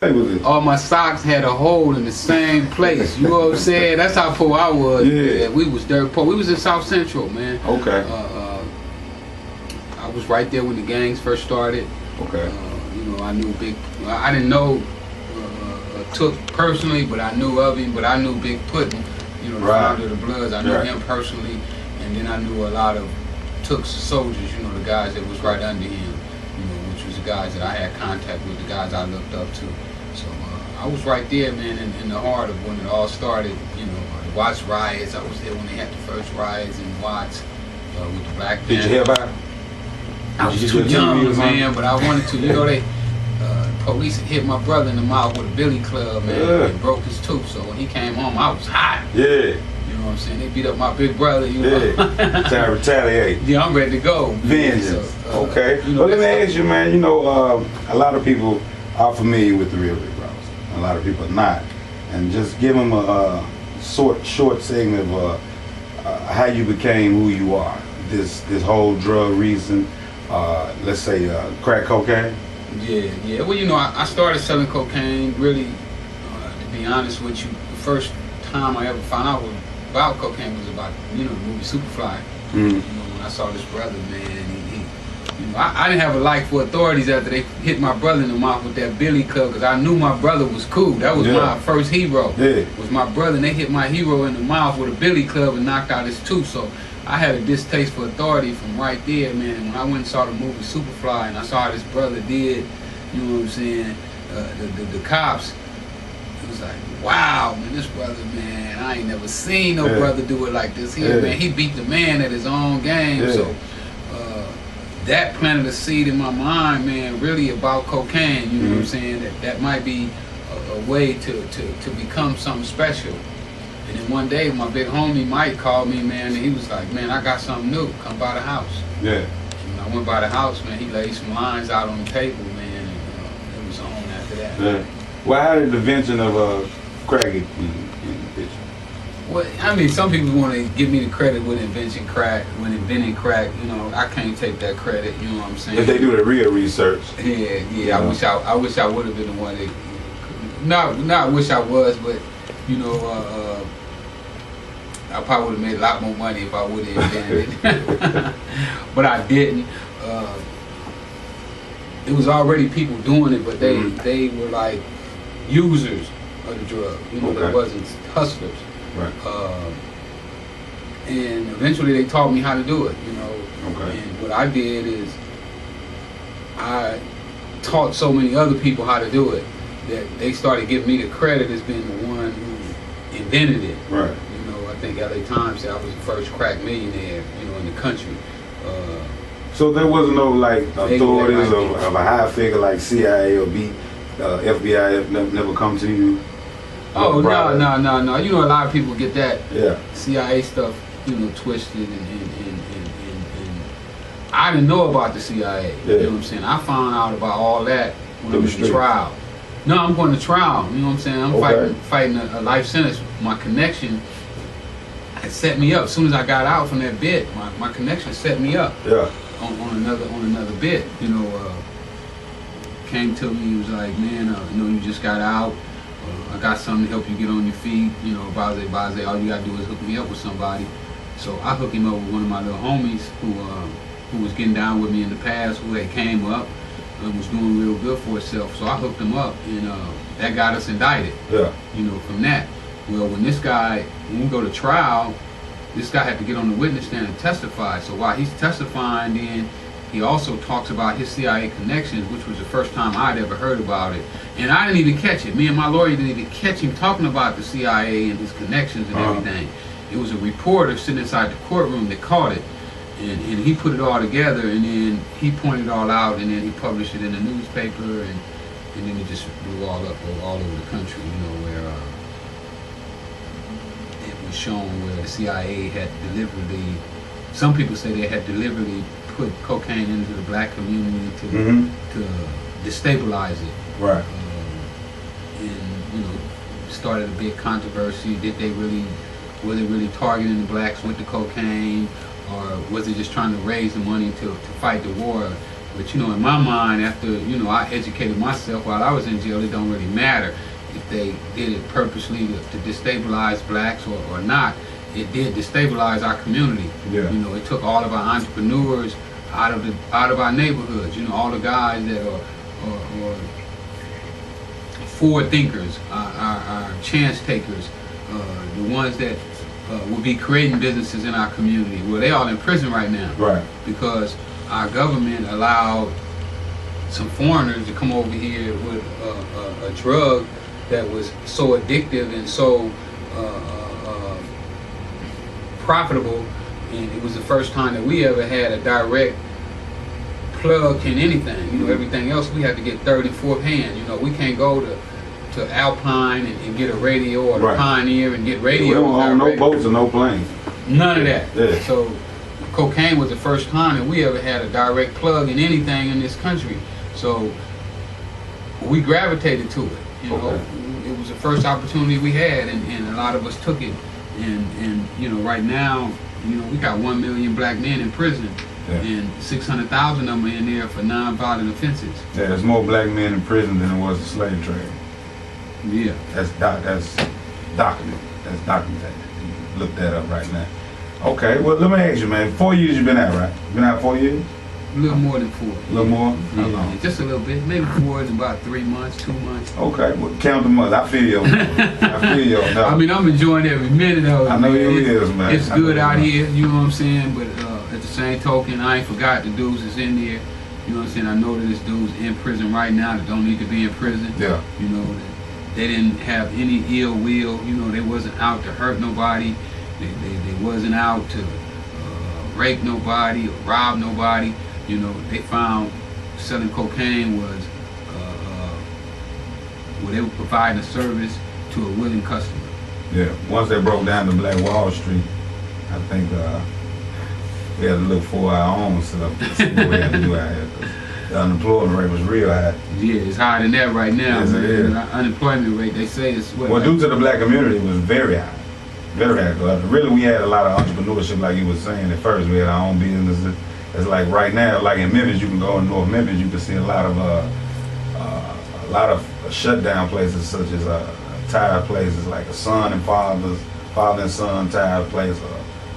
All my socks had a hole in the same place. You know what I'm saying? That's how poor I was. Yeah. Man. We was dirt poor. We was in South Central, man. Okay. I was right there when the gangs first started. Okay. You know, I knew Big. I didn't know Took personally, but I knew of him. But I knew Big Puddin'. You know, the founder of the Bloods. I knew him personally, and then I knew a lot of Took's soldiers. You know, the guys that was right under him. You know, which was the guys that I had contact with, the guys I looked up to. So I was right there, man, in the heart of when it all started. You know, the Watts riots. I was there when they had the first riots in Watts with the Black Panther. Did you hear about it? I was too young, man, but I wanted to. You know, they police had hit my brother in the mouth with a billy club, man, and broke his tooth. So when he came home, I was hot. Yeah. You know what I'm saying? They beat up my big brother. You know? Trying to retaliate. Yeah, I'm ready to go. Vengeance. So, okay. You know, well, let me ask you, man. You know, a lot of people are familiar with the real Rick Ross. A lot of people are not. And just give them a short segment of how you became who you are. This whole drug reason. Let's say crack cocaine. Yeah. Well, you know, I started selling cocaine. Really, to be honest with you, the first time I ever found out about cocaine was about the movie Superfly. You know, when I saw this brother, man, you know, I didn't have a like for authorities after they hit my brother in the mouth with that billy club, because I knew my brother was cool. That was my first hero. Was my brother, and they hit my hero in the mouth with a billy club and knocked out his tooth. So I had a distaste for authority from right there, man. When I went and saw the movie Superfly and I saw how this brother did, you know what I'm saying, the cops, it was like, wow, man, this brother, man, I ain't never seen no brother do it like this here, man. He beat the man at his own game. So that planted a seed in my mind, man, really about cocaine, you know what I'm saying, that might be a way to become something special. And then one day, my big homie Mike called me, man, and he was like, man, I got something new. Come by the house. Yeah. And I went by the house, man. He laid some lines out on the table, man, and it was on after that. Yeah. Well, how did the invention of crack get in the picture? Well, I mean, some people want to give me the credit when inventing crack. You know, I can't take that credit. You know what I'm saying? If they do the real research. Yeah. I wish I would have been the one that. Not wish I was, but you know. I probably would have made a lot more money if I would have invented it. But I didn't. It was already people doing it, but they were like users of the drug. You know, they wasn't hustlers. Right. And eventually they taught me how to do it, you know. Okay. And what I did is I taught so many other people how to do it that they started giving me the credit as being the one who invented it. Right. I think LA Times said I was the first crack millionaire, you know, in the country. So there wasn't no like authorities of a high figure like CIA or FBI never come to you? Oh no. You know, a lot of people get that CIA stuff, you know, twisted and I didn't know about the CIA. You know what I'm saying? I found out about all that when I was in trial. No, I'm going to trial. You know what I'm saying? I'm fighting a life sentence. My connection had set me up. As soon as I got out from that bit, my connection set me up. Yeah. On another bit. You know, came to me. He was like, man, you know, you just got out. I got something to help you get on your feet. You know, Baze, all you gotta do is hook me up with somebody. So I hooked him up with one of my little homies who was getting down with me in the past, who had came up and was doing real good for himself. So I hooked him up, and that got us indicted. Yeah. You know, from that. Well, when we go to trial, this guy had to get on the witness stand and testify. So while he's testifying, then he also talks about his CIA connections, which was the first time I'd ever heard about it. And I didn't even catch it. Me and my lawyer didn't even catch him talking about the CIA and his connections and everything. It was a reporter sitting inside the courtroom that caught it. And he put it all together, and then he pointed it all out, and then he published it in the newspaper, and then it just blew all over the country, you know, where it was shown where the CIA had deliberately, some people say they had deliberately put cocaine into the black community to destabilize it. Right. And, you know, started a big controversy. Were they really targeting the blacks with the cocaine? Or was it just trying to raise the money to fight the war? But you know, in my mind, after you know, I educated myself while I was in jail. It don't really matter if they did it purposely to destabilize blacks or not. It did destabilize our community. Yeah. You know, it took all of our entrepreneurs out of our neighborhoods. You know, all the guys that are forward thinkers, our chance takers, the ones that will be creating businesses in our community. Well, they all in prison right now. Right. Because our government allowed some foreigners to come over here with a drug that was so addictive and so profitable, and it was the first time that we ever had a direct plug in anything. You know, everything else we had to get third and fourth hand. You know, we can't go to Alpine and get a radio, or right. Pioneer and get radio. We don't own no boats or no planes. None of that. Yeah. So cocaine was the first time that we ever had a direct plug in anything in this country. So we gravitated to it. You know, it was the first opportunity we had, and a lot of us took it. And you know, right now, you know, we got 1 million black men in prison, and 600,000 of them are in there for non-violent offenses. Yeah, there's more black men in prison than there was the slave trade. Yeah, that's documented. That's documented. You can look that up right now. Okay, well, let me ask you, man. 4 years you've been out, right? Been out 4 years? A little more than 4. A little more? How long? Yeah, just a little bit. Maybe 4 is about 3 months, 2 months. Okay, well, count the months. I feel you. I feel you. No. I mean, I'm enjoying every minute of it. I know you is, man. It's good out here, you know what I'm saying? But at the same token, I ain't forgot the dudes that's in there. You know what I'm saying? I know that this dude's in prison right now that don't need to be in prison. Yeah. You know, they didn't have any ill will. You know, they wasn't out to hurt nobody. They wasn't out to rape nobody or rob nobody. You know, they found selling cocaine was where they were providing a service to a willing customer. Yeah. Once they broke down to Black Wall Street, I think we had to look for our own setup to see what we had to do out here. The unemployment rate was real high. Yeah, it's higher than that right now. Yes, it is. The unemployment rate, they say it's what? Well, due to the black community, it was very high. Very high. Really, we had a lot of entrepreneurship, like you were saying at first. We had our own businesses. It's like right now, like in Memphis, you can go in North Memphis, you can see a lot of shutdown places, such as tire places, like a son and father and son tire place,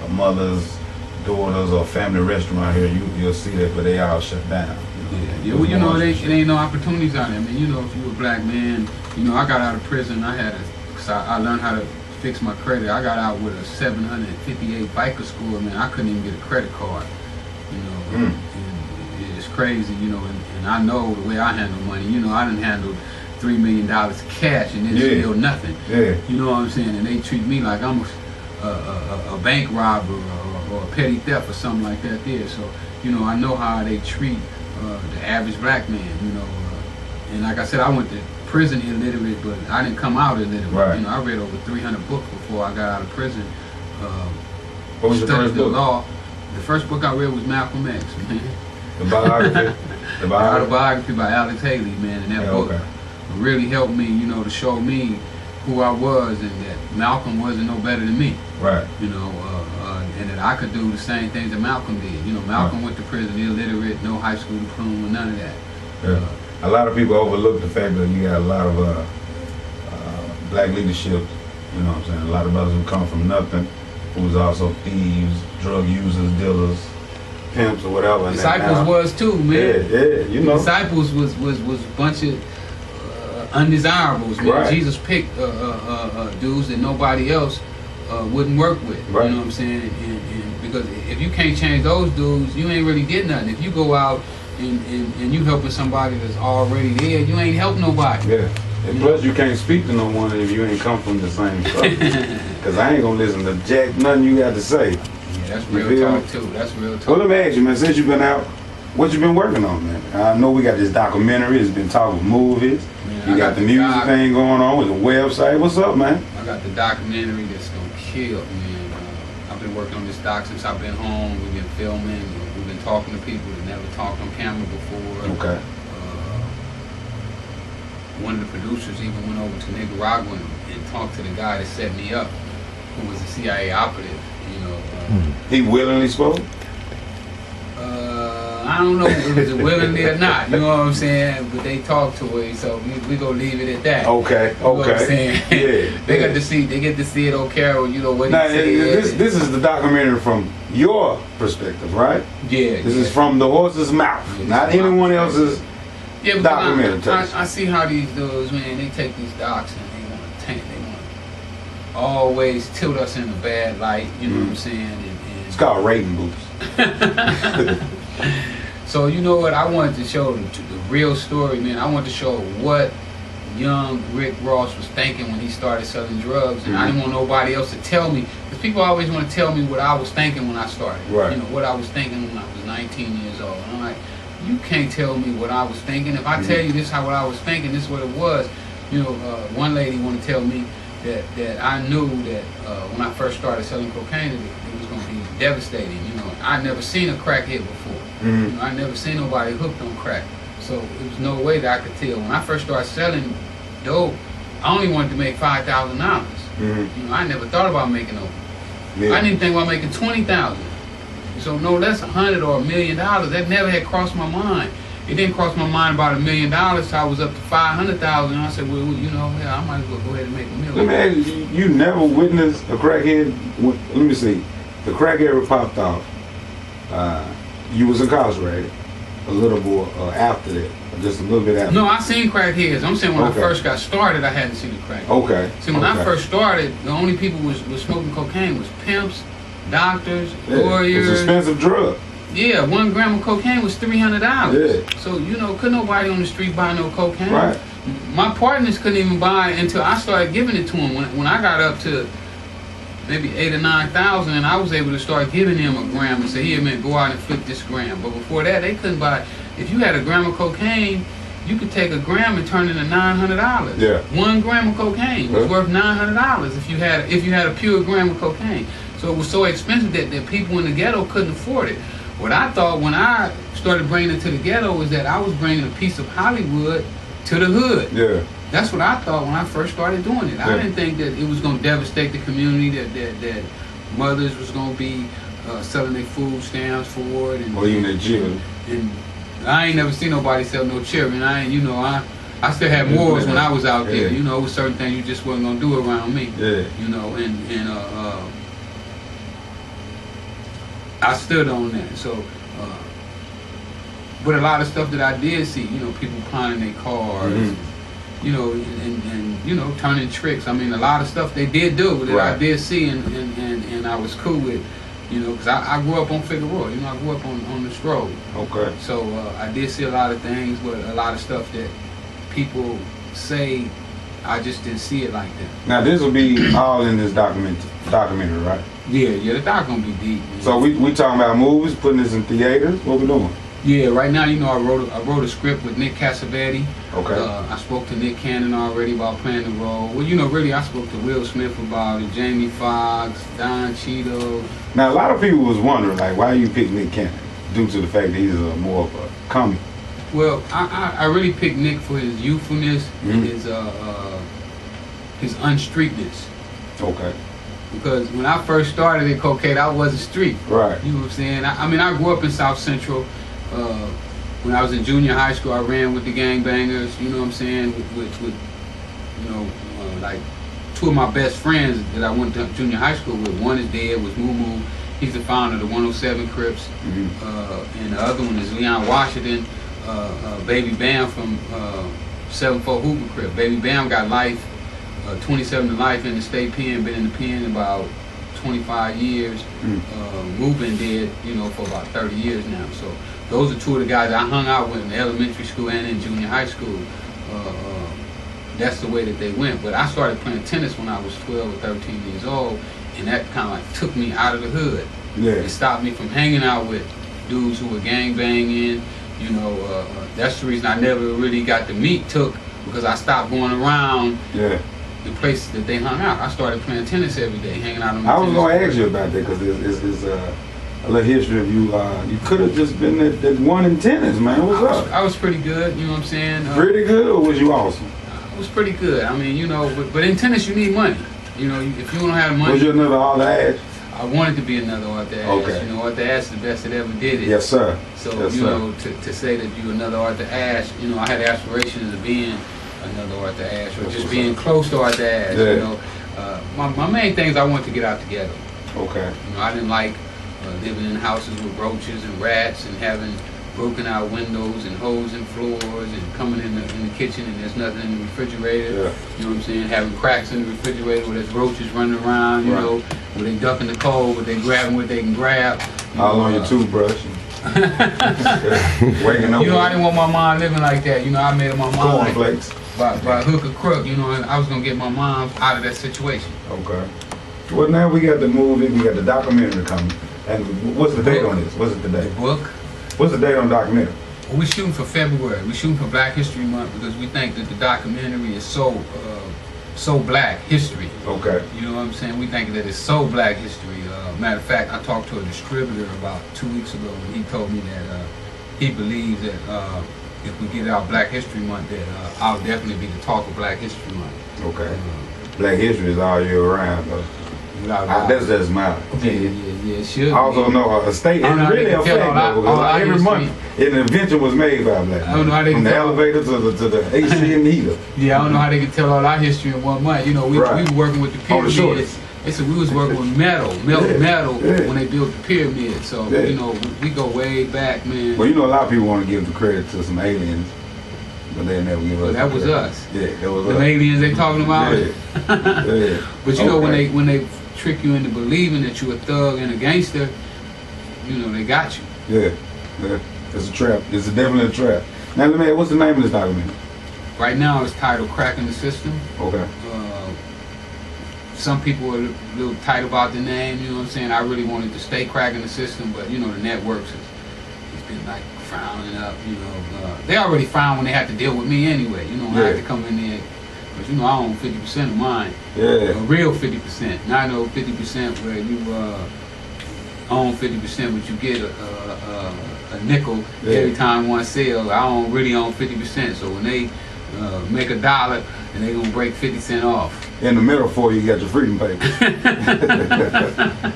a mother's, daughters, or family restaurant here. You'll see that, but they all shut down. Yeah, well, you know, it ain't no opportunities out there. I mean, you know, if you a black man, you know, I got out of prison. I learned how to fix my credit. I got out with a 758 biker score, man. I couldn't even get a credit card. You know, and it's crazy, you know, and I know the way I handle money. You know, I done handled $3 million cash and it's still nothing. Yeah. You know what I'm saying? And they treat me like I'm a bank robber or a petty theft or something like that there. So, you know, I know how they treat the average black man, you know. And like I said, I went to prison illiterate, but I didn't come out illiterate. Right. You know, I read over 300 books before I got out of prison. What was your first book? Law. The first book I read was Malcolm X, man. The biography? The autobiography by Alex Haley, man. And that book really helped me, you know, to show me who I was and that Malcolm wasn't no better than me. Right. You know, and that I could do the same things that Malcolm did. You know, Malcolm went to prison illiterate, no high school diploma, none of that. Yeah. A lot of people overlook the fact that you got a lot of black leadership, you know what I'm saying? A lot of brothers who come from nothing, who was also thieves, drug users, dealers, pimps, or whatever. And Disciples was too, man. Yeah, you know. Disciples was a bunch of undesirables, man. Right. Jesus picked dudes that nobody else wouldn't work with. Right. You know what I'm saying? And because if you can't change those dudes, you ain't really did nothing. If you go out and you helping somebody that's already there, you ain't help nobody. Yeah. And plus, you can't speak to no one if you ain't come from the same stuff. Because I ain't gonna listen to jack nothing you got to say. Yeah, that's real talk too. That's real talk. Well, let me ask you, man. Since you've been out, what you been working on, man? I know we got this documentary. It's been talking movies. Man, you got the music thing going on with the website. What's up, man? I got the documentary that's gonna kill, man. I've been working on this doc since I've been home. We've been filming. We've been talking to people that never talked on camera before. Okay. One of the producers even went over to Nicaragua and talked to the guy that set me up, who was a CIA operative. You know. He willingly spoke? I I don't know if it's willingly or not. You know what I'm saying? But they talk to her, so we gonna leave it at that. Okay. You know what I'm saying? Yeah. They get to see it on camera. You know what now, he said. this is the documentary from your perspective, right? Yeah. This is from the horse's mouth, not anyone else's documentary. I see how these dudes, man, they take these docs and they want to tank. They want to always tilt us in a bad light. You know what I'm saying? And it's called rating boost. So you know what? I wanted to show the real story, man. I wanted to show what young Rick Ross was thinking when he started selling drugs, and I didn't want nobody else to tell me, because people always want to tell me what I was thinking when I started. Right. You know, what I was thinking when I was 19 years old. And I'm like, you can't tell me what I was thinking. If I tell you this how what I was thinking, this is what it was. You know, one lady wanted to tell me that I knew that when I first started selling cocaine, it was going to be devastating. You know, I'd never seen a crackhead before. You know, I never seen nobody hooked on crack. So there was no way that I could tell. When I first started selling dope, I only wanted to make $5,000. You know, I never thought about making over. I didn't think about making $20,000. So no less $100 or $1 million. That never had crossed my mind. It didn't cross my mind about $1 million. So I was up to $500,000. And I said, well, you know, yeah, I might as well go ahead and make $1 million. Let me ask you, you never witnessed a crackhead? Let me see. The crackhead popped off. You was incarcerated a little more after that, just a little bit after. No, I seen crackheads. I'm saying when I first got started, I hadn't seen a crackhead. Okay. See, when I first started, the only people was smoking cocaine was pimps, doctors, lawyers. It's an expensive drug. Yeah, 1 gram of cocaine was $300. Yeah. So, you know, couldn't nobody on the street buy no cocaine. Right. My partners couldn't even buy it until I started giving it to them. When I got up to maybe 8,000 or 9,000, and I was able to start giving them a gram and say, here, man, go out and flip this gram. But before that, they couldn't buy. If you had a gram of cocaine, you could take a gram and turn it into $900. Yeah. 1 gram of cocaine was worth $900 if you had a pure gram of cocaine. So it was so expensive that people in the ghetto couldn't afford it. What I thought when I started bringing it to the ghetto was that I was bringing a piece of Hollywood to the hood. Yeah. That's what I thought when I first started doing it. I didn't think that it was going to devastate the community, that mothers was going to be selling their food stamps for it. Or even their children. And I ain't never seen nobody sell no children. I still had morals when I was out there. You know, with certain things you just wasn't going to do around me. Yeah. You know, and I stood on that. So, but a lot of stuff that I did see, you know, people pawning their cars, you know, and you know, turning tricks. I mean, a lot of stuff they did do that I did see, and I was cool with, you know, because I grew up on Figueroa. You know, I grew up on the stroll. Okay. So I did see a lot of things, but a lot of stuff that people say, I just didn't see it like that. Now this will be all in this documentary, right? Yeah, the doc gonna be deep. Man. So we talking about movies, putting this in theaters. What we doing? Yeah, right now, you know, I wrote a script with Nick Cassavetti. Okay. I spoke to Nick Cannon already about playing the role. Well, you know, really, I spoke to Will Smith about it, Jamie Foxx, Don Cheadle. Now, a lot of people was wondering, like, why you pick Nick Cannon? Due to the fact that he's more of a comic. Well, I really picked Nick for his youthfulness and his unstreetness. Okay. Because when I first started in cocaine, I wasn't street. Right. You know what I'm saying? I mean, I grew up in South Central. When I was in junior high school, I ran with the gangbangers. You know what I'm saying? With you know, like 2 of my best friends that I went to junior high school with. One is dead, was Moo Moo. He's the founder of the 107 Crips. And the other one is Leon Washington, Baby Bam from 7-4 Hoover Crip. Baby Bam got life, 27 to life in the state pen, been in the pen about 25 years. Moo been dead, you know, for about 30 years now. So those are 2 of the guys I hung out with in elementary school and in junior high school. That's the way that they went. But I started playing tennis when I was 12 or 13 years old, and that kind of like took me out of the hood. Yeah. It stopped me from hanging out with dudes who were gangbanging. You know, that's the reason I never really got to meet Took, because I stopped going around the places that they hung out. I started playing tennis every day, hanging out on the tennis court. I was going to ask you about that, because it's a little history of you. You could have just been that one in tennis, man. What's up? I was pretty good, you know what I'm saying? Pretty good, or was you awesome? I was pretty good. I mean, you know, but in tennis you need money. You know, if you don't have money. Was you another all the ass? I wanted to be another Arthur Ashe. Okay. You know, Arthur Ashe is the best that ever did it. Yes, sir. So, yes, you sir. know, to say that you're another Arthur Ashe, you know, I had aspirations of being another Arthur Ashe, or just being close to Arthur Ashe. Yeah. You know, my main things I wanted to get out together. Okay. You know, I didn't like living in houses with roaches and rats and having broken out windows and holes in floors and coming in the kitchen and there's nothing in the refrigerator. Yeah. You know what I'm saying? Having cracks in the refrigerator where there's roaches running around, you know, where they ducking the cold, but they grabbing what they can grab. All on your toothbrush. Waking up. You know, I didn't want my mom living like that. You know, I made up my mom cornflakes. By hook or crook, you know, and I was gonna get my mom out of that situation. Okay. Well, now we got the movie, we got the documentary coming. And what's the date on this? What's it today? The book. What's the date on the documentary? Well, we're shooting for February. We're shooting for Black History Month because we think that the documentary is so Black history. Okay. You know what I'm saying? We think that it's so Black history. Matter of fact, I talked to a distributor about 2 weeks ago, and he told me that he believes that if we get out Black History Month, that I'll definitely be the talk of Black History Month. Okay. Black history is all year round, though. That's just my opinion. Yeah, it should. I also know a state, and really a fact, though, because every month an invention was made by Black I don't know how they from the elevator to the AC and heater. Yeah, I don't know how they can tell all our history in 1 month. You know, we were working with the pyramids. They said we was working with metal when they built the pyramid. So, you know, we go way back, man. Well, you know, a lot of people want to give the credit to some aliens, but they never give us. Well, that was us. Yeah, that was the us. aliens they talking about. Yeah. But you know, when they trick you into believing that you're a thug and a gangster, you know, they got you. Yeah. It's a trap. It's definitely a trap. Now, let me ask, what's the name of this documentary? Right now, it's titled "Cracking the System." Okay. Some people are a little tight about the name, you know what I'm saying? I really wanted to stay Cracking the System, but you know, the networks has been like frowning up, you know. They already frown when they have to deal with me anyway, you know, I had to come in there, because you know, I own 50% of mine. Yeah. A real 50%, not no 50% where you own 50%, but you get a nickel every time one sale. I don't really own 50%, so when they make $1 and they gonna break 50 cents off. In the middle for you got your freedom papers.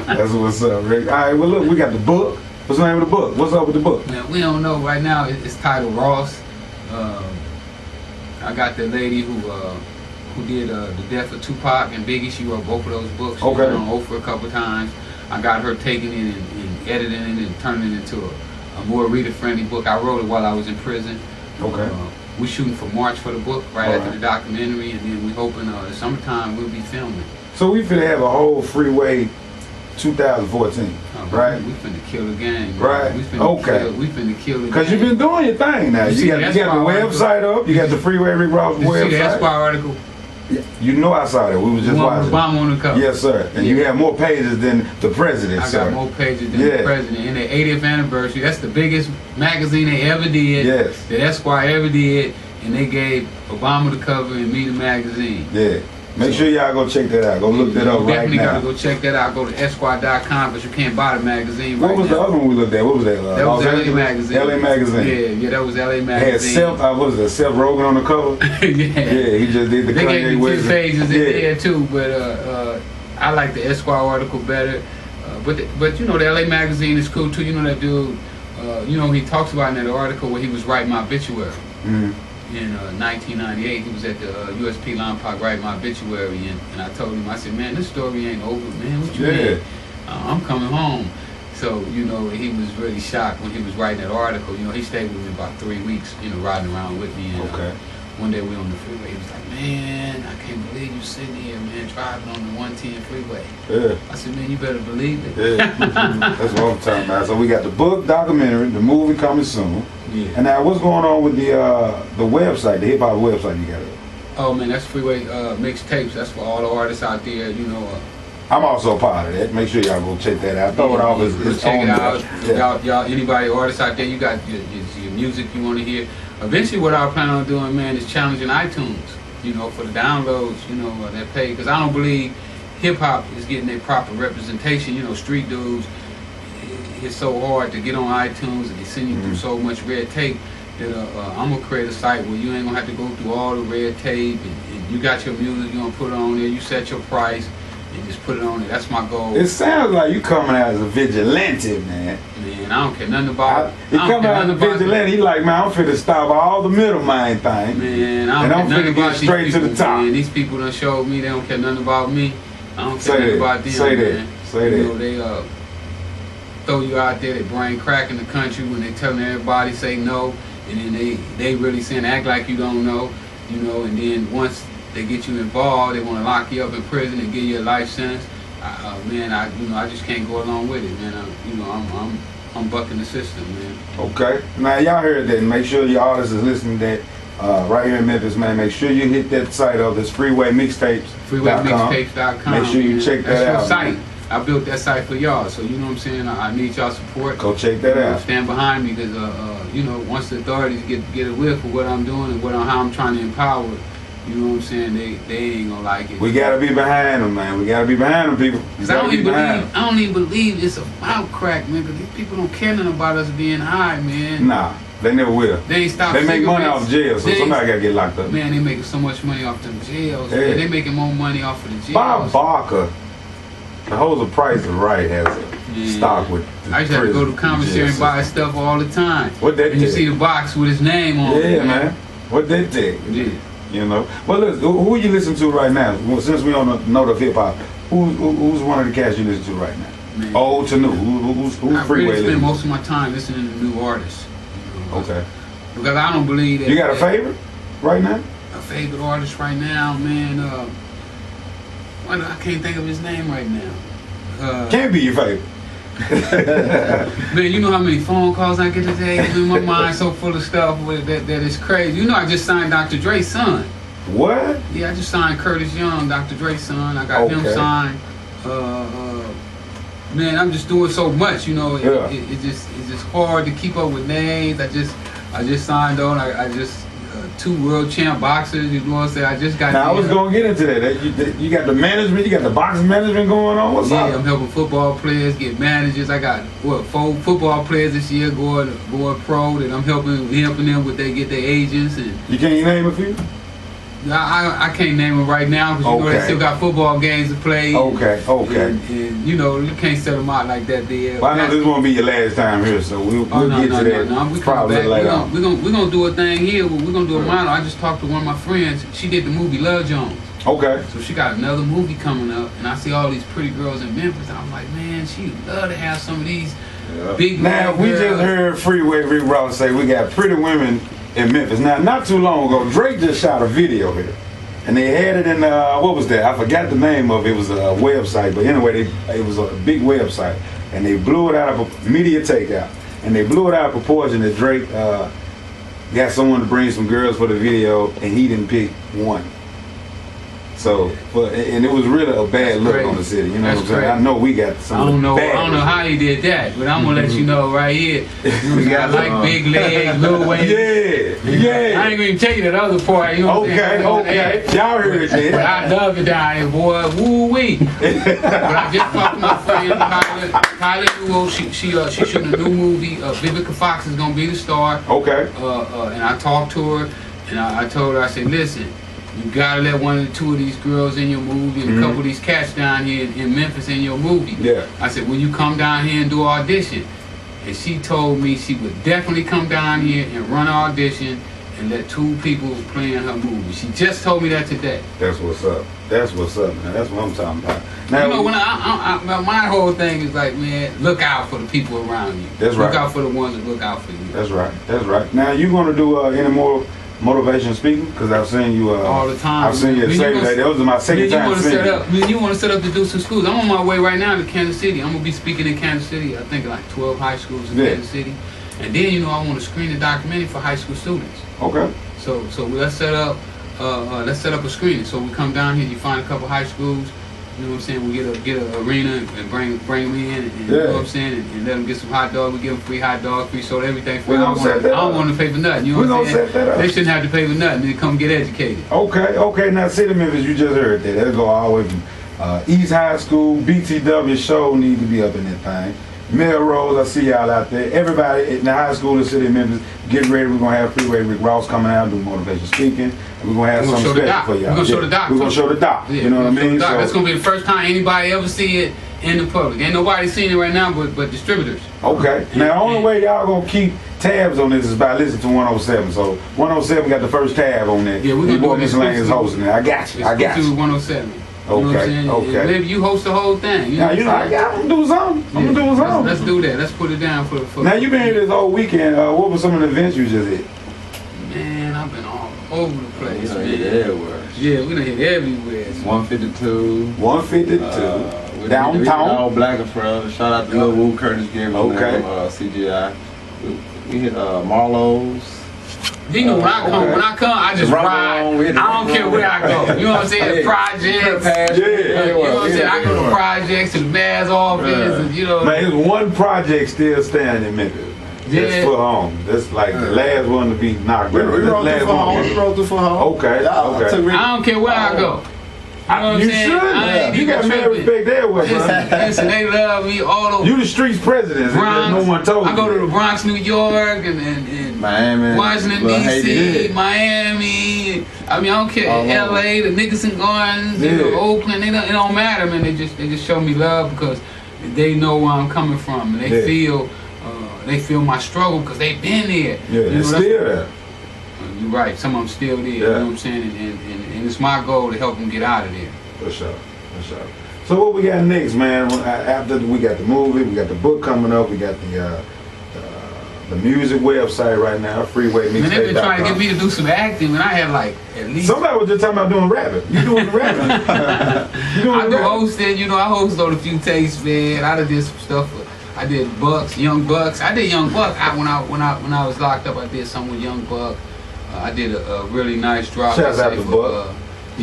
That's what's up, Rick. All right, well look, we got the book. What's the name of the book? What's up with the book? Now, we don't know right now. It's titled Ross. I got the lady who did the death of Tupac and Biggie. She wrote both of those books. She went on Oprah a couple times. I got her taking it and editing it and turning it into a more reader-friendly book. I wrote it while I was in prison. Okay. We're shooting for March for the book, right after the documentary, and then we're hoping the summertime we'll be filming. So we finna have a whole Freeway 2014, right? We finna kill the game. Right. We finna kill the game. Because you've been doing your thing now. You got the website up. You got the Freeway Rick Ross website. You see the Esquire article? You know I saw that. We was just watching. Obama on the cover. Yes, sir. And you have more pages than the president, I got more pages than the president. In their 80th anniversary, that's the biggest magazine they ever did. Yes. That Esquire ever did. And they gave Obama the cover and me the magazine. Yeah. Make sure y'all go check that out. Go look that up right now. You definitely got to go check that out. Go to Esquire.com, but you can't buy the magazine right now. What was the other one we looked at? What was that? That was LA Magazine. LA Magazine. Yeah, that was LA Magazine. Had Seth, what was it, Seth Rogen on the cover? Yeah, he just did the They gave me 2 pages in there too, but I like the Esquire article better. But you know, the LA Magazine is cool too. You know that dude, you know, he talks about in that article where he was writing my obituary. In 1998, he was at the USP Lompoc writing my obituary, and I told him, I said, man, this story ain't over, man. What you mean? I'm coming home. So, you know, he was really shocked when he was writing that article. You know, he stayed with me about 3 weeks, you know, riding around with me. And one day we were on the freeway. He was like, man, I can't believe you sitting here, man, driving on the 110 freeway. Yeah. I said, man, you better believe it. Yeah. That's what I'm talking about. So we got the book, documentary, the movie coming soon. Yeah. And now what's going on with the website, the hip hop website you got up? Oh man, that's Freeway mixtapes. That's for all the artists out there, you know. I'm also a part of that. Make sure y'all go check that out. Throw it off as check it out. Y'all, anybody artists out there, you got your music you want to hear. Eventually, what I plan on doing, man, is challenging iTunes. You know, for the downloads, you know, that pay. Because I don't believe hip hop is getting their proper representation. You know, street dudes. It's so hard to get on iTunes, and they send you through so much red tape that I'm gonna create a site where you ain't gonna have to go through all the red tape, and you got your music, you gonna put it on there, you set your price, and just put it on it. That's my goal. It sounds like you coming out as a vigilante, man. Man, I don't care nothing about it. He coming out as a vigilante. He like, man, I'm finna stop all the middleman thing. Man, I don't care nothing about these straight people, to the top. Man. These people done showed me they don't care nothing about me. I don't care nothing about them, man. Say that. You know, they throw you out there, they brain crack in the country when they telling everybody say no, and then they really saying act like you don't know, you know, and then once they get you involved, they want to lock you up in prison and give you a life sentence. Man, I just can't go along with it, man. I'm bucking the system, man. Okay. Now y'all heard that. Make sure your artists is listening to that right here in Memphis, man. Make sure you hit that site of this Freeway Mixtapes. FreewayMixtapes.com. Make sure you check that out. That's your site. I built that site for y'all, so you know what I'm saying. I need y'all support. Go check that out. Stand behind me, because you know, once the authorities get a whiff of what I'm doing and how I'm trying to empower, you know what I'm saying, they ain't gonna like it. We gotta be behind them, man. We gotta be behind them, people. Cause I don't even believe it's about crack, man. Cause these people don't care nothing about us being high, man. Nah, they never will. They ain't stopped. They make money off jail, so somebody gotta get locked up. Man, they making so much money off them jails. Yeah. Man. They making more money off of the jails. Bob Barker, the whole The Price is Right has a stock with. I used to have to go to commissary and buy stuff all the time. What that? And you see the box with his name on it. Yeah, man. What that take? Yeah. You know. Well, look, who you listen to right now? Well, since we on the note of hip hop, who's one of the cats you listen to right now? Man. Old to new. Who's I Freeway really spend listening? most of my time listening to new artists. You know, Okay. Because I don't believe that. You got a favorite right now? A favorite artist right now, man. I can't think of his name right now. Can't be your favorite. Man, you know how many phone calls I get today? My mind's so full of stuff that it's crazy. You know, I just signed Dr. Dre's son. What? Yeah, I just signed Curtis Young, Dr. Dre's son. I got him signed. Man, I'm just doing so much. You know, it's just hard to keep up with names. I just signed on. I just 2 world champ boxers. You know what I'm saying? I just got. Now I was gonna get into that. You got the management. You got the boxing management going on. What's up? Yeah, I'm helping football players get managers. I got 4 football players this year going pro. That I'm helping them with they get their agents. And you can't name a few. I can't name them right now because you know they still got football games to play. Okay. And you know you can't set them out like that. There. Well, I know this won't be your last time here, so we'll get to that. No, we probably later. We're gonna do a thing here. We're gonna do a model. I just talked to one of my friends. She did the movie Love Jones. Okay. So she got another movie coming up, and I see all these pretty girls in Memphis. I'm like, man, she'd love to have some of these big. Now we just heard Freeway Rick Ross say we got pretty women in Memphis. Now, not too long ago, Drake just shot a video here, and they had it in what was that? I forgot the name of it. It was a website, but anyway, it was a big website, and they blew it out of a media takeout, and they blew it out of proportion that Drake got someone to bring some girls for the video, and he didn't pick one. So, and it was really a bad look on the city. You know what I'm saying? I know we got some. I don't know how he did that, but I'm gonna let you know right here. We got like big legs, little waist. Yeah. I ain't gonna tell you that other part. You know what I'm saying? Okay. Y'all heard it. But I love it down here, boy. Woo wee. But I just talked to my friend Kylie Newell. She shooting a new movie. Vivica Fox is gonna be the star. Okay. And I talked to her, and I told her, I said, listen. You gotta let 1 or 2 of these girls in your movie and a couple of these cats down here in Memphis in your movie. Yeah. I said, will you come down here and do an audition? And she told me she would definitely come down here and run an audition and let 2 people play in her movie. She just told me that today. That's what's up. That's what's up, man. That's what I'm talking about. Now, you know, when my whole thing is like, man, look out for the people around you. That's right. Look out for the ones that look out for you. That's right. Now, you gonna do any more motivation speaking? Because I've seen you all the time. I've seen you at Save Day. That was my second time seeing you. You want to set up to do some schools. I'm on my way right now to Kansas City. I'm gonna be speaking in Kansas City. I think like 12 high schools in Kansas City, and then I want to screen a documentary for high school students. Okay. So let's set up a screening. So we come down here. You find a couple high schools. You know what I'm saying? We get an arena and bring them in, and you know what I'm saying, and let them get some hot dogs. We give them free hot dogs, free soda, everything free. I don't want to pay for nothing. You know what I'm saying? They shouldn't have to pay for nothing. They come get educated. Okay. Now, City Memphis, you just heard that. That'll go all the way from East High School, BTW show need to be up in that thing. Melrose, I see y'all out there. Everybody in the high school in the city of Memphis, get ready. We're gonna have Freeway Rick Ross coming out doing motivation speaking, and we're gonna have something special for y'all. We're gonna show the doc. We're gonna show the doc. Yeah, you know what I mean? So that's gonna be the first time anybody ever see it in the public. Ain't nobody seen it right now, but distributors. Okay. Now the only way y'all gonna keep tabs on this is by listening to 107. So 107 got the first tab on there. Yeah, we're gonna do Miscellaneous hosting it. I got you. I got you. 107. You know what I'm saying? Okay. Maybe you host the whole thing. You know, I'm gonna do something. I'm gonna do something. Let's do that. Let's put it down for. Now you been here this whole weekend. What were some of the events you just hit? Man, I've been all over the place. Man. Everywhere. Yeah, we done hit everywhere. 152. 152. Downtown. All black and front. Shout out to Lil Woo Curtis Gary from CGI. We hit Marlowe's. You know, when I come, I just ride. I don't care where I go. You know what I'm saying? Projects. You know what I'm saying? I go to projects, to the mayor's office, and you know. Man, there's one project still standing in Memphis. Just for home. That's like the last one to be knocked down. We rolled through for home. We rolled through for home. Okay. I don't care where I go. You know what I'm saying? You got mad respect everywhere, bro. Listen, they love me all over. You the streets president. Bronx. No one told you. I go to the Bronx, New York, and Miami, Washington D.C., Miami. I mean, I don't care. L.A., the Nicholson Gardens, Oakland. It don't matter, man. They just show me love because they know where I'm coming from, and they feel my struggle because they've been there. Yeah, they're still there. You're right. Some of them still there. You know what I'm saying? And it's my goal to help them get out of there. For sure. So what we got next, man? After we got the movie, we got the book coming up, we got the music website right now, Freeway. Man, they've been trying to get me to do some acting, and I had like at least. Somebody was just talking about doing rapping. You doing rapping? I do hosting. You know, I hosted on a few tapes, man. I did some stuff. I did Young Bucks. I did Young Buck. When I was locked up, I did something with Young Buck. I did a really nice drop. Shout out to Buck.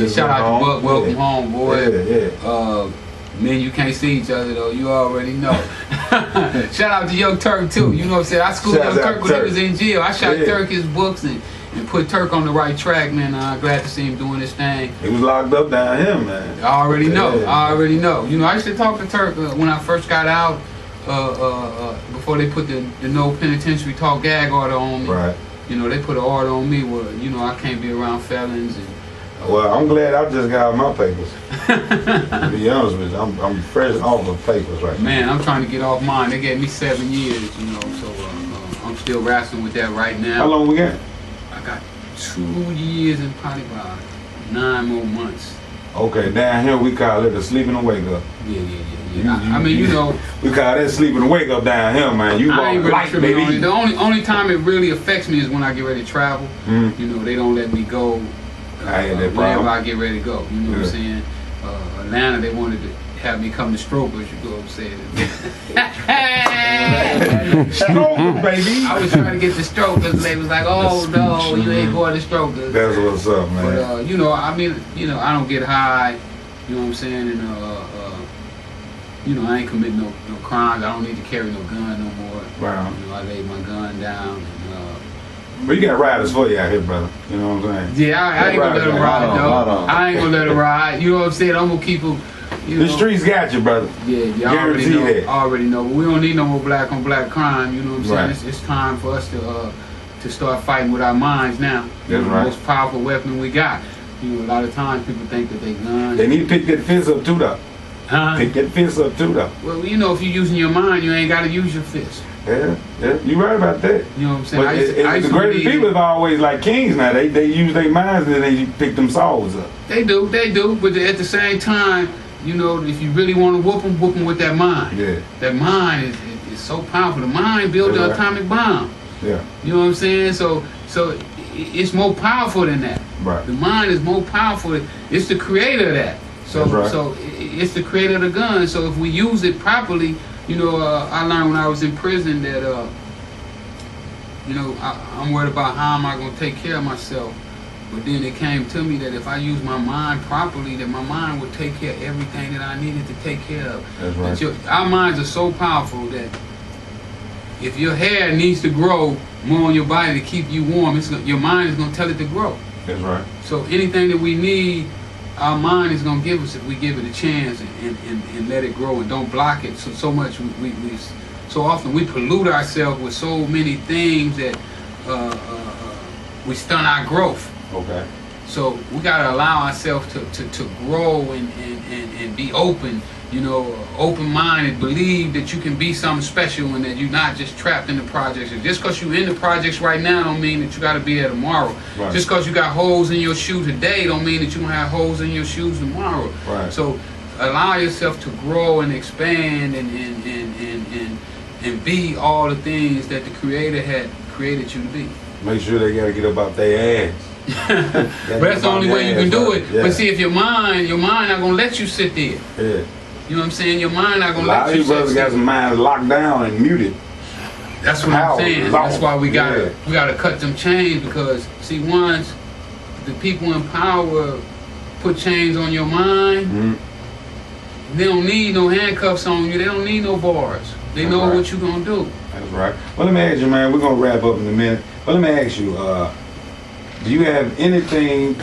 Shout out to Buck. Welcome home, boy. Yeah. Man, you can't see each other though. You already know. Shout out to Young Turk too. You know what I'm saying? I schooled Young Turk when he was in jail. I shot Turk his books and put Turk on the right track, man. I'm glad to see him doing this thing. He was locked up down here, man. I already know. You know, I used to talk to Turk when I first got out. Before they put the no penitentiary talk gag order on me. Right. You know, they put an order on me where, you know, I can't be around felons. And well, I'm glad I just got my papers. To be honest with you, I'm fresh off of papers right now. Man, I'm trying to get off mine. They gave me 7 years, you know, so I'm still wrestling with that right now. How long we got? I got 2 years and probably about 9 more months. Okay, down here we call it a sleeping and wake up. Yeah. I mean, you know, we call that sleeping and wake up down here, man. You I ain't light, really baby. The only time it really affects me is when I get ready to travel. You know, they don't let me go whenever I get ready to go. You know what I'm saying? Atlanta, they wanted to have me come to Strokers, you know what I'm saying? Strokers, baby. I was trying to get the Strokers, and they was like, "Oh no, you ain't going to Strokers." That's what's up, man. But you know, I mean, you know, I don't get high. You know what I'm saying? And you know, I ain't committing no crimes. I don't need to carry no gun no more. Wow. You know, I laid my gun down. And, but you got riders for you out here, brother. You know what I'm saying? Yeah, I ain't gonna let them ride, though. I ain't gonna let them ride. You know what I'm saying? I'm gonna keep them. The streets got you, brother. Yeah, I already know. I already know. But we don't need no more black on black crime. You know what I'm saying? It's time for us to start fighting with our minds now. That's the right. most powerful weapon we got. You know, a lot of times people think that they guns. They need to pick that fist up too, though. Huh? Pick that fist up too, though. Well, you know, if you're using your mind, you ain't got to use your fist. Yeah, you're right about that. You know what I'm saying? But the greatest people are always like kings now. They use their minds and they pick them souls up. They do. But at the same time, you know, if you really want to whoop them with that mind. Yeah. That mind is so powerful. The mind builds the atomic bomb. Yeah. You know what I'm saying? So it's more powerful than that. Right. The mind is more powerful. It's the creator of that. So it's the creator of the gun. So if we use it properly, you know, I learned when I was in prison that, you know, I'm worried about how am I going to take care of myself. But then it came to me that if I use my mind properly, that my mind would take care of everything that I needed to take care of. That's right. Our minds are so powerful that if your hair needs to grow more on your body to keep you warm, your mind is going to tell it to grow. That's right. So anything that we need, our mind is going to give us if we give it a chance and let it grow and don't block it so much we so often we pollute ourselves with so many things that we stunt our growth. Okay. So we gotta allow ourselves to grow and be open, you know, open-minded, believe that you can be something special and that you're not just trapped in the projects. And just because you're in the projects right now don't mean that you gotta be there tomorrow. Right. Just because you got holes in your shoe today don't mean that you don't have holes in your shoes tomorrow. Right. So allow yourself to grow and expand and be all the things that the Creator had created you to be. Make sure they gotta get up out their ass. But that's the only way you can do it. Yeah. But see, if your mind not gonna let you sit there. Yeah. You know what I'm saying? Your mind not gonna let you sit there. A lot of you brothers got some minds locked down and muted. That's what I'm saying. That's why we gotta cut them chains, because see, once the people in power put chains on your mind, they don't need no handcuffs on you. They don't need no bars. They know what you gonna do. That's right. Well, let me ask you, man. We're gonna wrap up in a minute. But let me ask you, do you have anything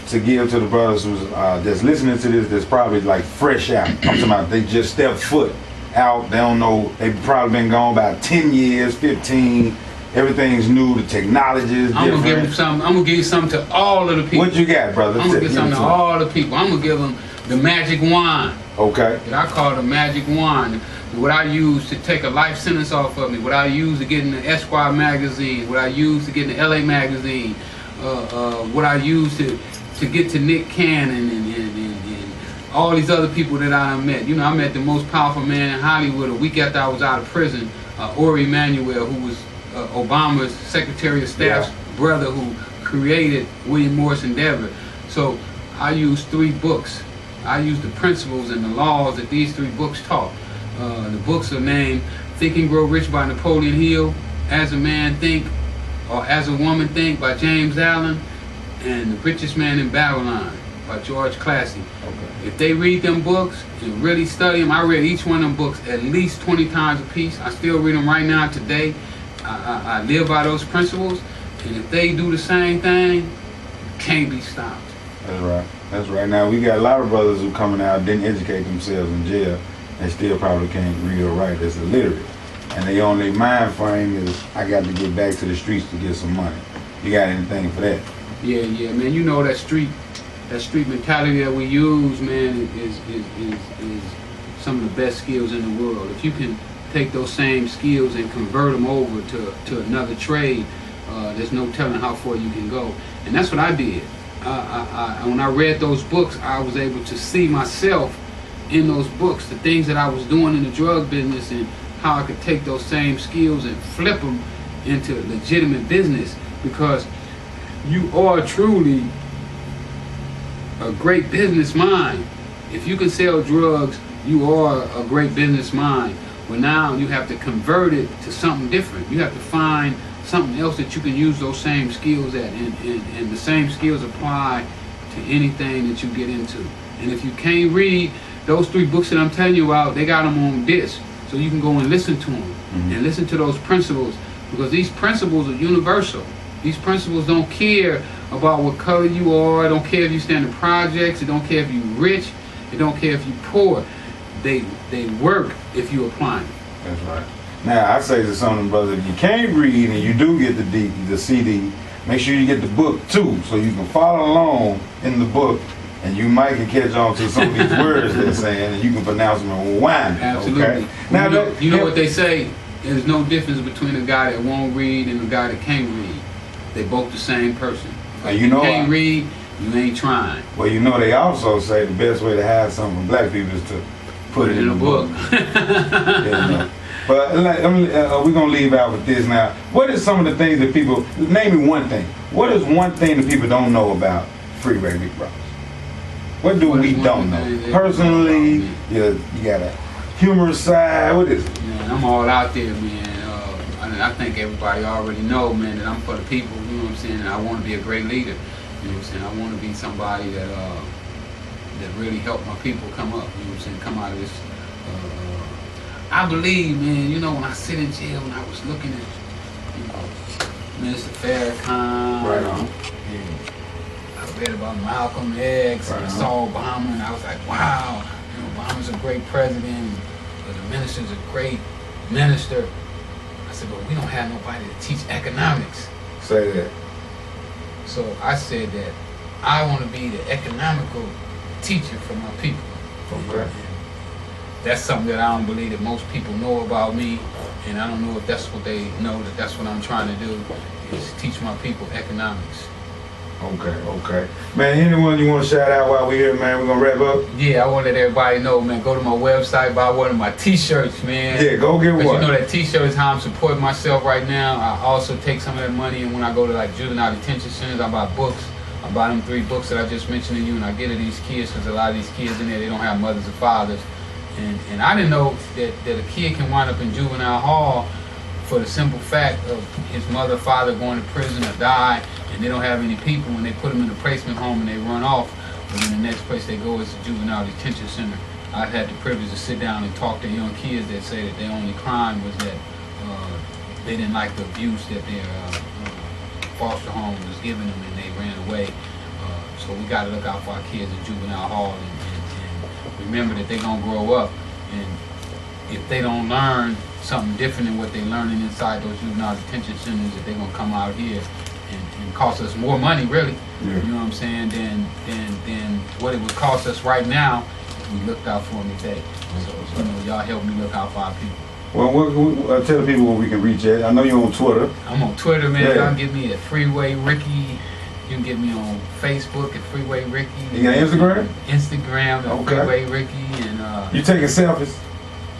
to give to the brothers who's that's listening to this, that's probably like fresh out? I'm talking about they just stepped foot out. They don't know. They've probably been gone about 10 years, 15. Everything's new. The technology is different. I'm gonna give them something. I'm gonna give you something to all of the people. What you got, brother? I'm gonna give something to all the people. I'm gonna give them the magic wand. Okay. That I call the magic wand. What I use to take a life sentence off of me. What I use to get in the Esquire magazine. What I use to get in the LA magazine. What I use to get to Nick Cannon and all these other people that I met. You know, I met the most powerful man in Hollywood a week after I was out of prison, Ori Emanuel, who was Obama's Secretary of Staff's brother, who created William Morris Endeavor. So I use 3 books. I use the principles and the laws that these 3 books taught. The books are named Think and Grow Rich by Napoleon Hill, As a Man Think, or As a Woman Think by James Allen, and The Richest Man in Babylon by George Classy. Okay. If they read them books and really study them, I read each one of them books at least 20 times a piece. I still read them right now today. I live by those principles, and if they do the same thing, can't be stopped. That's right. That's right. Now, we got a lot of brothers who coming out, didn't educate themselves in jail, and still probably can't read or write. That's illiterate. And their only mind frame is, I got to get back to the streets to get some money. You got anything for that? Yeah, man. You know that street mentality that we use, man, is some of the best skills in the world. If you can take those same skills and convert them over to another trade, there's no telling how far you can go. And that's what I did. When I read those books, I was able to see myself in those books, the things that I was doing in the drug business, and how I could take those same skills and flip them into legitimate business, because you are truly a great business mind. If you can sell drugs, you are a great business mind. But now you have to convert it to something different. You have to find something else that you can use those same skills at, and the same skills apply to anything that you get into. And if you can't read those 3 books that I'm telling you about, they got them on disc, so you can go and listen to them and listen to those principles, because these principles are universal. These principles don't care about what color you are. It don't care if you stand in projects. It don't care if you're rich. It don't care if you're poor. They work if you apply them. That's right. Now, I say to some of them brothers, if you can't read and you do get the CD, make sure you get the book too, so you can follow along in the book, and you might can catch on to some of these words they're saying, and you can pronounce them in one. Absolutely. Okay? Now, you know what they say? There's no difference between a guy that won't read and a guy that can't read. They're both the same person. You know, you can't read, you ain't trying. Well, you know, they also say the best way to hide something from black people is to put it in a book. Yeah, but we're going to leave out with this now. What is some of the things that people, name me one thing. What is one thing that people don't know about Freeway Big Brothers? What do we don't know? Personally, you got a humorous side. What is it? Man, I'm all out there, man. I think everybody already know, man, that I'm for the people, you know what I'm saying? And I want to be a great leader, you know what I'm saying? I want to be somebody that really help my people come up, you know what I'm saying? Come out of this. I believe, man, you know, when I sit in jail, when I was looking at, you know, Minister Farrakhan. Right on. I read about Malcolm X, and I saw Obama, and I was like, wow, you know, Obama's a great president, but the minister's a great minister. I said, but we don't have nobody to teach economics. Say that. So I said that I want to be the economical teacher for my people. Okay. And that's something that I don't believe that most people know about me, and I don't know if that's what they know, that that's what I'm trying to do, is teach my people economics. Okay. Man, anyone you want to shout out while we're here, man? We're going to wrap up? Yeah, I want to let everybody know, man, go to my website, buy one of my t-shirts, man. Yeah, go get one. You know that t-shirt is how I'm supporting myself right now. I also take some of that money, and when I go to like juvenile detention centers, I buy books. I buy them 3 books that I just mentioned to you, and I get to these kids, because a lot of these kids in there, they don't have mothers or fathers. And I didn't know that a kid can wind up in juvenile hall for the simple fact of his mother or father going to prison or die, and they don't have any people, and they put them in a placement home and they run off. But then the next place they go is the juvenile detention center. I've had the privilege to sit down and talk to young kids that say that their only crime was that they didn't like the abuse that their foster home was giving them, and they ran away. So we got to look out for our kids in juvenile hall, and remember that they're going to grow up, and if they don't learn something different than what they're learning inside those juvenile detention centers, that they're going to come out here and cost us more money, really. Yeah. You know what I'm saying, than what it would cost us right now if we looked out for them today. So y'all help me look out for our people. Well, tell the people where we can reach at. I know you're on Twitter. I'm on Twitter, man. Yeah. Y'all can get me at Freeway Ricky. You can get me on Facebook at Freeway Ricky. You got Instagram? Instagram at Freeway Ricky. And you taking selfies?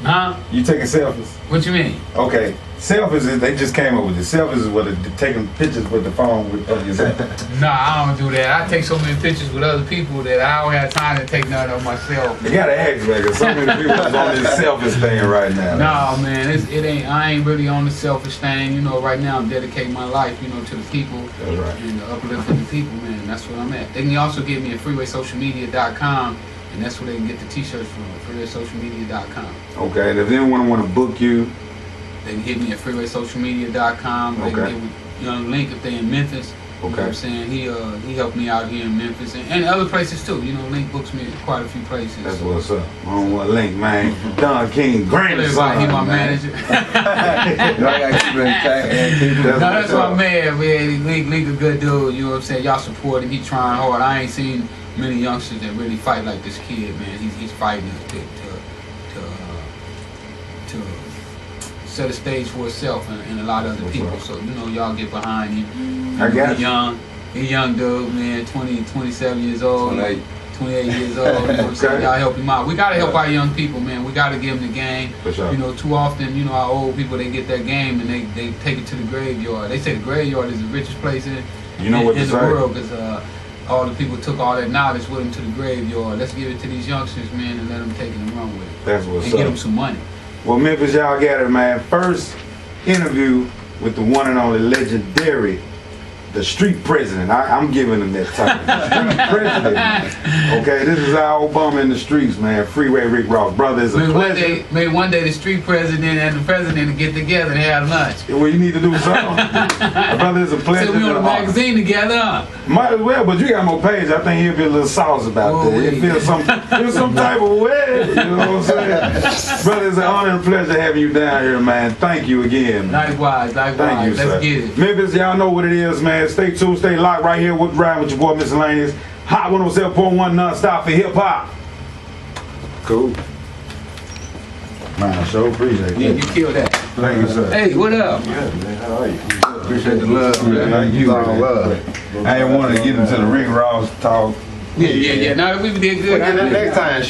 Huh? You taking selfies? What you mean? Okay, selfies is, they just came up with it. Selfies is what taking pictures with the phone with yourself. Nah, I don't do that. I take so many pictures with other people that I don't have time to take none of myself. You gotta ask, man, because so many people is on this selfish thing right now. Nah, man, it ain't. I ain't really on the selfish thing. You know, right now I'm dedicating my life, you know, to the people. That's right. And the uplifting the people, man. That's what I'm at. They can also get me at freewaysocialmedia.com. And that's where they can get the t-shirts from, freewaysocialmedia.com. Okay, and if anyone want to book you, they can hit me at freewaysocialmedia.com. They can get with Young Link if they're in Memphis. You know what I'm saying? He helped me out here in Memphis and other places too. You know, Link books me at quite a few places. That's what's up. On what Link, man? Don King, grandson. He my manager. That's my man. Link a good dude. You know what I'm saying? Y'all support him. He trying hard. I ain't seen many youngsters that really fight like this kid, man. He's fighting to set a stage for himself and a lot of other people. So, you know, y'all get behind him. I got He young dude, man, 27 years old, 28 years old. You know what I'm saying? Y'all help him out. We got to help our young people, man. We got to give them the game. For sure. You know, too often, you know, our old people, they get that game and they take it to the graveyard. They say the graveyard is the richest place in the world because all the people took all that knowledge with them to the graveyard. Let's give it to these youngsters, man, and let them take it and run with it. That's what's up. And get them some money. Well, Memphis, y'all got it, man. First interview with the one and only legendary, the street president. I'm giving him that title. Street president. Okay, this is our Obama in the streets, man. Freeway Rick Ross. Brother, it's a pleasure. Maybe one day the street president and the president get together and have lunch. Well, you need to do something. Brother, it's a pleasure. So we on a magazine together, huh? Might as well, but you got more pages. I think he'll be a little sauce about that. He'll feel some type of way. You know what I'm saying? Brother, it's an honor and pleasure having you down here, man. Thank you again. Likewise. Thank you, Let's sir. get it. Memphis, y'all know what it is, man. Stay tuned, stay locked right here with Ride with your boy Miscellaneous. Hot 107.1 non-stop for hip hop. Cool. Man, I sure appreciate it. Yeah, you killed that. Thank you, sir. Hey, what up? Yeah, man, how are you? Appreciate the love, man. Thank you, man. Love. I ain't want to get into the Rick Ross talk. Yeah. No, we did good. Next time.